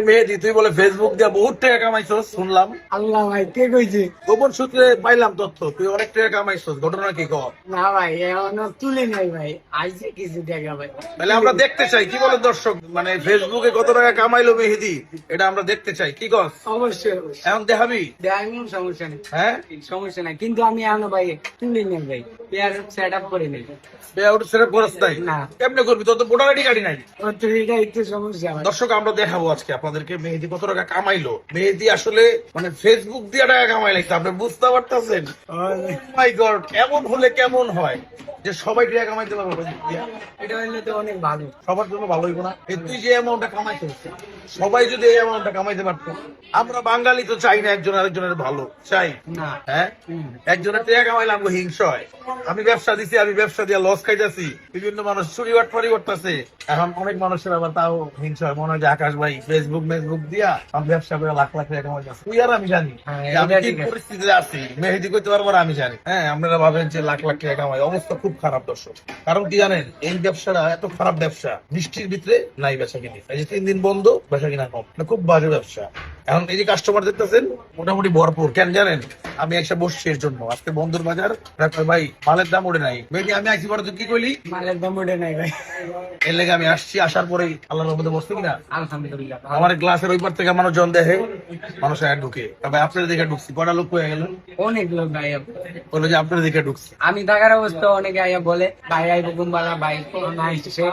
মেহেদি, তুই বলে ফেসবুক দিয়ে বহুত টাকা কামাইছস শুনলাম। আল্লাহ ভাই কে কইছে? গোপন সূত্রে পাইলাম তথ্য, তুই অনেক টাকা কামাইছস, ঘটনা কি কর? না ভাই এখনো তুলে নাই ভাই, আইছে কিছু টাকা ভাই। তাহলে আমরা দেখতে চাই কি বলে দর্শক, মানে ফেসবুকে কত টাকা কামাইলো মেহেদি, এটা আমরা দেখতে চাই, কি কর? অবশ্যই এখন দেখাবি? দেখাইমু, সমস্যা নেই। হ্যাঁ, সমস্যা নাই, কিন্তু আমি এখনো ভাই তুলে নেই ভাই, পেয়ার সেট আপ করে নেই। সেটা করস নাই? না। কেমনে করবি, তোর তো ভোটার আইডি কার্ডই নাই। ওর তো এটা একটু সমস্যা ভাই। দর্শক আমরা দেখাবো আজকে আপনাদেরকে মেহেদি কত টাকা কামাইলো। মেহেদি আসলে মানে ফেসবুক দিয়ে টাকা কামাইলাইছে, আপনি বুঝতে পারতেছেন? মাই গড, এমন হলে কেমন হয় যে সবাই টাকা কামাইতে পারবে Facebook দিয়া? এটা হইলে তো অনেক ভালো। সবার জন্য ভালো হইব না? এই তুই যে অ্যামাউন্টটা কামাইছিস, সবাই যদি এই অ্যামাউন্টটা কামাইতে পারতো। আমরা বাঙালি তো চাই না একজন আরেকজনের ভালো, চাই না। হ্যাঁ, একজনের টাকা কামাইলে আমাকে হিংসা হয়। আমি ব্যবসা দিছি, আমি ব্যবসা দিয়া লস খাইতেছি, বিভিন্ন মানুষ চুরিবাট ফারি করতেছে, এখন অনেক মানুষের আবার তাও হিংসা হয়, মনে হয় যে আকাশ ভাই ফেসবুক দিয়া আমি ব্যবসা করে লাখ লাখ টাকা কামাইতেছি। তুই আর আমি জানি হ্যাঁ, যে আমি এটা কি ঠিক আছে। পরিস্থিতিতে আছি, মেহেদি করতে পারবো না আমি জানি। হ্যাঁ, আপনারা ভাবেন যে লাখ লাখ টাকা কামাই, অবস্থা খুব খারাপ দর্শক। কারণ কি জানেন, এই ব্যবসাটা এত খারাপ ব্যবসা, বৃষ্টির ভিতরে নাই বেচা কিনি, এই যে 3 দিন বন্ধ, বেচা কিনা কম, এটা খুব বাজে ব্যবসা। এখন এই যে কাস্টমার দেখতেছেন মোটামুটি ভরপুর, কেন জানেন? আমি একসাথে বসছি এর জন্য, আজকে বন্ধুর বাজার, ভাই মালের দাম ওঠে নাই। মেহেদি আমি আইসি পরে তুই কি কইলি? মালের দাম ওঠে নাই ভাই। এর লেগে আমি আসছি, আসার পরেই আল্লাহর রহমতে বসতে কিনা আলহামদুলিল্লাহ। আমার গ্লাসের ওই পার থেকে মানুষজন দেখে, মানুষ ঢুকে, তবে আপনার দিকে ঢুকছি, কটা লোক হয়ে গেল, অনেক লোক ভাই বলে যে আপনার দিকে ঢুকছি। আমি থাকার অবস্থা অনেকে আইয়া বলে ভাই আইব গুম্বালা, ভাই কখন আইসে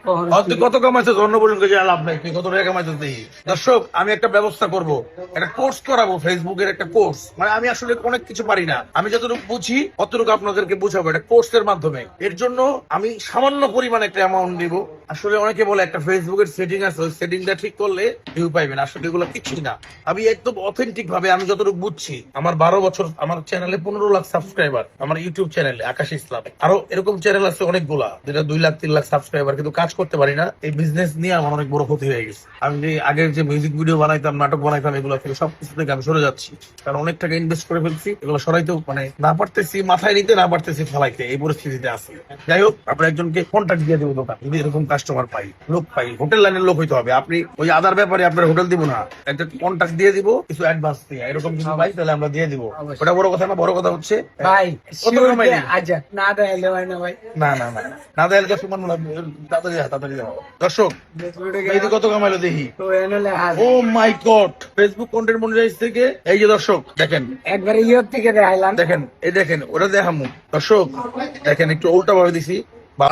কখন। তুই কত কামাইছিস অন্য পর্যন্ত যে লাভ নাই, তুই কত টাকা কামাইছিস দেখি। দর্শক আমি একটা ব্যবস্থা করব, একটা কোর্স করাবো, ফেসবুকের একটা কোর্স। মানে আমি আসলে অনেক কিছু পারি না, আমি যতটুকু বুঝি অতটুকু আপনাদেরকে বুঝাবো একটা কোর্সের মাধ্যমে। এর জন্য আমি সামান্য পরিমাণে একটা অ্যামাউন্ট দিব। আসলে অনেকে বলে একটা ফেসবুকের সেটিং আছে, ওই সেটিংটা ঠিক করলে ভিউ পাইবেন, আসলে এগুলো কিছুই না। আমি একদম অথেন্টিক ভাবে আমি যতটুকু বুঝছি, আমার 12 বছর, আমার চ্যানেলে 15 লাখ সাবস্ক্রাইবার, আমার ইউটিউব চ্যানেলে আকাশ ইসলাম, আরো এরকম চ্যানেল আছে অনেকগুলা যেটা 2 লাখ 3 লাখ সাবস্ক্রাইবার, কিন্তু কাজ করতে পারি না। এই বিজনেস নিয়ে আমার অনেক বড় ক্ষতি হয়ে গেছে। আমি যে আগের যে মিউজিক ভিডিও বানাইতাম, নাটক বানাইতাম, এগুলো থেকে সবকিছু থেকে আমি সরে যাচ্ছি, কারণ অনেক টাকা ইনভেস্ট করে ফেলছি, এগুলো সরাইতেও মানে না পারতেছি, মাথায় নিতে না পারতেছি, ফেলাইতে, এই পরিস্থিতিতে আছে। যাই হোক, আমরা একজনকে কন্ট্যাক্ট দিয়ে দেবো দোকান, যদি এরকম কাস্টমার পাই, লোক পাই, হোটেল লাইনের লোক হইতে হবে। আপনি ওই আদার ব্যাপারে আপনার হোটেল দিব না, একটা কন্ট্যাক্ট দিয়ে দিব কিছু অ্যাডভান্স দিয়ে, এরকম কিছু পাই তাহলে আমরা দিয়ে দিব। ওটা বড় কথা না, বড় কথা হচ্ছে ভাই কত কামাই দিবি? আচ্ছা না দেখাইলে হয় না ভাই। না না না না দেয়াল কাছে মানবো না, তাড়াতাড়ি যা, তাড়াতাড়ি যাও। দর্শক এই যে কত কামাইলো দেখি। তো এনে লেখা আছে। ও মাই গড, ফেসবুক কন্টেন্ট মনিটাইজ থেকে, এই যে দর্শক দেখেন, একবারে ইয়র থেকে দেখাইলাম। দেখেন এই দেখেন, ওটা দেখামু দর্শক, দেখেন একটু উল্টা ভাবে দিছি।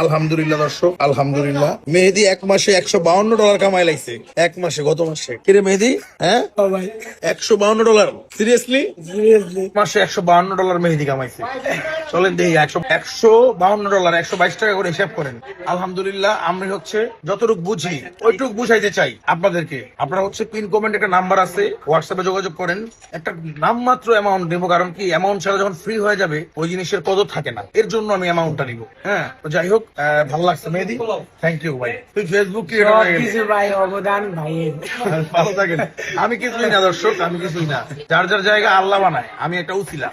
আলহামদুলিল্লাহ দর্শক, আলহামদুলিল্লাহ। মেহেদি 1 মাসে $152 কামাই লাগছে, 1 মাসে, গত মাসে। কিরে মেহেদি, হ্যাঁ ও ভাই $152, সিরিয়াসলি? সিরিয়াসলি মাসে $152 মেহেদি কামাইছে। চলেন দেখি, $152, 122 টাকা করে হিসাব করেন। আলহামদুলিল্লাহ। আমি হচ্ছে যতটুকু বুঝি ওইটুকু বুঝাইতে চাই আপনাদেরকে। আপনারা হচ্ছে পিন কমেন্ট একটা নাম্বার আছে, হোয়াটসঅ্যাপে যোগাযোগ করেন, একটা নামমাত্র অ্যামাউন্ট দেবো, কারণ কি অ্যামাউন্ট ছাড়া যখন ফ্রি হয়ে যাবে ওই জিনিসের কদর থাকে না, এর জন্য আমি অ্যামাউন্টটা নিব। হ্যাঁ, তো যাই হোক, ভালো লাগছে মেহেদি, থ্যাংক ইউ ভাই। তুই ফেসবুক ক্রিয়েটর হয়ে গেলি, কিছু ভাই অবদান ভাইয়ের। ভালো থাকেন। আমি কিছুই না দর্শক, আমি কিছুই না, যার যার জায়গা আল্লাহ বানায়, আমি একটা উছিলা।